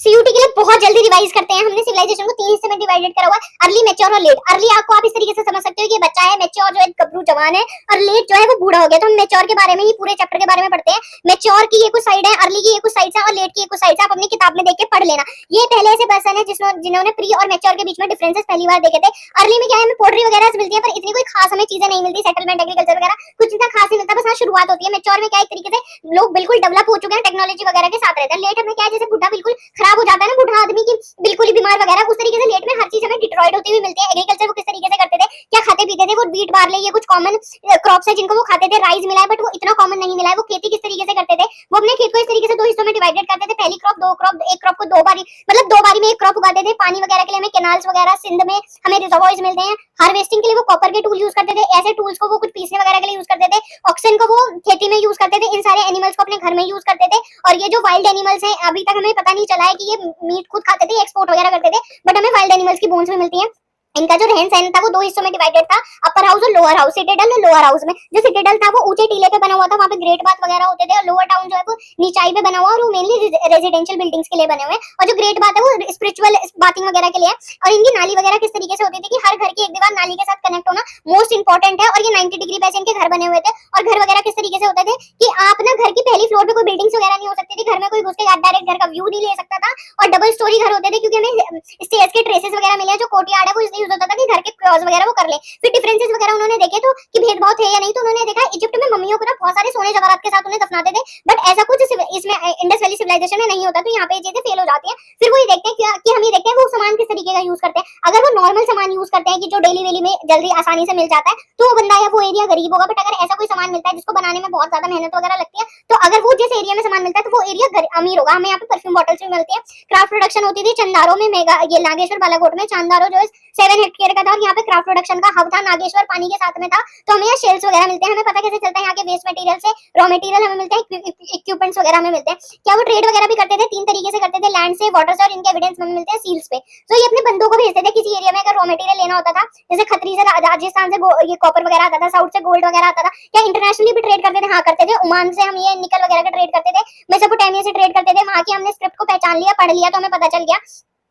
CUT के लिए बहुत जल्दी रिवाइज करते हैं। हमने सिविलाइजेशन को 3 हिस्से में डिवाइडेड करा हुआ है, अर्ली, मैच्योर और लेट। अर्ली आपको आप इस तरीके से समझ सकते हो कि बच्चा है, मैच्योर जो है गबरू जवान है, और लेट जो है वो बूढ़ा हो गया। तो हम मैच्योर के बारे में ही पूरे चैप्टर के बारे में पढ़ते हैं। मैच्योर की ये कुछ साइड है, अर्ली की ये कुछ साइड है और लेट की ये कुछ साइड है। आप अपनी किताब में देख के पढ़ लेना। ये पहले ऐसे पर्सन है जिन्होंने प्री और मैच्योर के बीच में डिफरेंसेस पहली बार देखे थे। अर्ली में क्या है, हमें पोल्ट्री वगैरह मिलती है, पर इतनी कोई खास हमें चीजें नहीं मिलती, सेटलमेंट एग्रीकल्चर वगैरह कुछ इतना खास नहीं मिलता, बस हाँ शुरुआत होती है। मैच्योर में क्या एक तरीके से लोग बिल्कुल डेवलप हो चुके हैं, टेक्नोलॉजी वगैरह के साथ रहते हैं। लेट में क्या है, जैसे बुढ़ा बिल्कुल खराब हो जाता है ना, बुढ़ा आदमी की बिल्कुल ही बीमार वगैरह, उस तरीके से लेट में हर चीज हमें डिट्रॉइड होती हुई मिलती है। एग्रीकल्चर वो किस तरीके से करते थे, क्या खाते पीते थे, वो बीट बार्ले ये कुछ कॉमन क्रॉप्स है जिनको वो खाते थे। राइस मिला है बट वो इतना कॉमन नहीं मिला है। वो खेती किस तरीके से करते थे, वो अपने खेत को इस तरीके से 2 हिस्सों में डिवाइडेड करते थे। पहली क्रॉप, दो क्रॉप, एक क्रॉप को 2 बारी, मतलब 2 बारी में एक क्रॉप उगाते थे। पानी वगैरह के लिए हमें कैनाल्स वगैरह सिंध में हमें रिजर्वॉयर्स मिलते हैं। हार्वेस्टिंग के लिए वो कॉपर के टूल यूज करते थे। ऐसे टूल्स को वो कुछ पीसने वगैरह के लिए यूज करते थे। ऑक्सीजन को वो खेती में यूज करते थे। इन सारे एनिमल्स को अपने घर में यूज करते थे। और ये जो वाइल्ड एनिमल्स हैं, अभी तक हमें पता नहीं चला है कि ये मीट खुद खाते थे, एक्सपोर्ट वगैरह करते थे, बट हमें वाइल्ड एनिमल्स की बोन्स भी मिलती है। इनका जो रहन सहन था वो 2 हिस्सों में डिवाइडेड था, अपर हाउस और लोअर हाउस, सिटेडल और लोअर हाउस में। जो सिटेडल था वो ऊंचे टीले पे बना हुआ था, वहां पे ग्रेट बाथ वगैरह होते थे, और लोअर टाउन जो है वो नीचाई पे बना हुआ है, और वो मेनली रेजिडेंशियल बिल्डिंग्स के लिए बने हुए हैं। और जो ग्रेट बाथ है वो स्पिरिचुअल बाथिंग वगैरह के लिए है। और इनकी नाली वगैरह किस तरीके से होती थी कि हर घर की एक दीवार नाली के साथ कनेक्ट होना मोस्ट इंपॉर्टेंट है। और ये 90 डिग्री पे इनके घर बने हुए थे। और घर वगैरह किस तरीके से होते थे कि आप ना घर की पहली फ्लोर पे कोई बिल्डिंग्स वगैरह नहीं हो सकती थी, घर में कोई घुस के डायरेक्ट घर का व्यू नहीं ले सकता था। और डबल स्टोरी घर होते थे, क्योंकि हमें स्टेयर्स के ट्रेसेस वगैरह मिले हैं। जो कोर्टयार्ड है वो इसलिए यूज होता था कि घर के क्रॉस वगैरह वो कर ले। फिर डिफरेंसेस वगैरह उन्होंने देखे तो कि भेदभाव थे या नहीं, तो उन्होंने देखा इजिप्ट में मम्मियों को ना बहुत सारे सोने जवाहरात के साथ उन्हें दफनाते थे, बट ऐसा कुछ इसमें इंडस वैली सिविलाइजेशन में नहीं होता। तो यहाँ पे ये चीजें फेल हो जाती है। फिर वो ये देखते हैं कि हम ये देखते हैं वो सामान किस तरीके का यूज करते हैं। अगर वो नॉर्मल सामान यूज करते हैं कि जो डेली वेली में जल्दी आसानी से मिल जाता है, तो वो बंदा या वो एरिया गरीब होगा। बट अगर ऐसा कोई सामान मिलता है जिसको बनाने में बहुत ज्यादा मेहनत वगैरह लगती है, तो अगर वो जिस एरिया में सामान मिलता है तो वो एरिया अमीर होगा। हमें यहाँ पे परफ्यूम बॉटल्स भी मिलती है। क्राफ्ट प्रोडक्शन होती थी चंदारो में, मेगा ये नागेश्वर बालाकोट में चांदारो जो है 7 हेक्टेयर का था, और यहाँ पे क्राफ्ट प्रोडक्शन का हब था। नागेश्वर पानी के साथ में था, तो हमें यहाँ शेल्स वगैरह मिलते हैं। हमें पता कैसे चलता है यहाँ के वेस्ट मटेरियल से रॉ मटेरियल हमें मिलते हैं, इक्विपमेंट्स वगैरह हमें मिलते हैं। क्या वो ट्रेड वगैरह भी करते थे? 3 तरीके से करते थे, लैंड से, वाटर से, और इनके एविडेंस हमें मिलते हैं सील्स पे। तो ये अपने बंदों को भेजते थे किसी एरिया में अगर रॉ मटेरियल लेना होता था, जैसे खत्री से राजस्थान से ये कॉपर वगैरह आता था, साउथ से गोल्ड वगैरह आता था। क्या इंटरनेशनली भी ट्रेड करते थे? हाँ करते थे। ओमान से हम ये निकल वगैरह का ट्रेड करते थे, मेसोपोटामिया से ट्रेड करते थे। वहां की हमने स्क्रिप्ट को पहचान लिया, पढ़ लिया, तो हमें पता चल गया।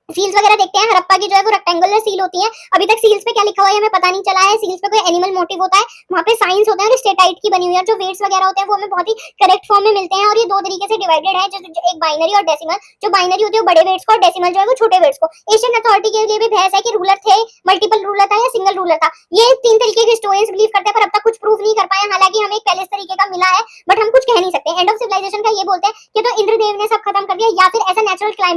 सील्स वगैरह देखते हैं। हड़प्पा की जो है वो रेक्टेंगुलर सील होती है। अभी तक सील्स पे क्या लिखा हुआ है हमें पता नहीं चला है। सील्स पे कोई एनिमल मोटिव होता है, वहां पे साइंस होते हैं, और स्टेटाइट की बनी हुई है। जो वेट्स वगैरह होते हैं वो हमें बहुत ही करेक्ट फॉर्म में मिलते हैं। और ये 2 तरीके से डिवाइडेड है, जो एक बाइनरी और डेसिमल। जो बाइनरी होती है वो बड़े वेट्स को, और डेसिमल जो है वो छोटे वेट्स को। एशियन अथॉरिटी के लिए भी बहस है कि रूलर थे, मल्टीपल रूलर था या सिंगल रूलर था। ये 3 तरीके के हिस्टोरियंस बिलीव करते हैं, पर अब तक कुछ प्रूफ नहीं कर पाए। हालांकि हमें एक पैलेस तरीके का मिला है, बट हम कुछ कह नहीं सकते। एंड ऑफ सिविलाइजेशन का ये बोलते हैं कि तो इंद्रदेव ने सब खत्म कर दिया, या फिर ऐसा नेचुरल क्लाइमेट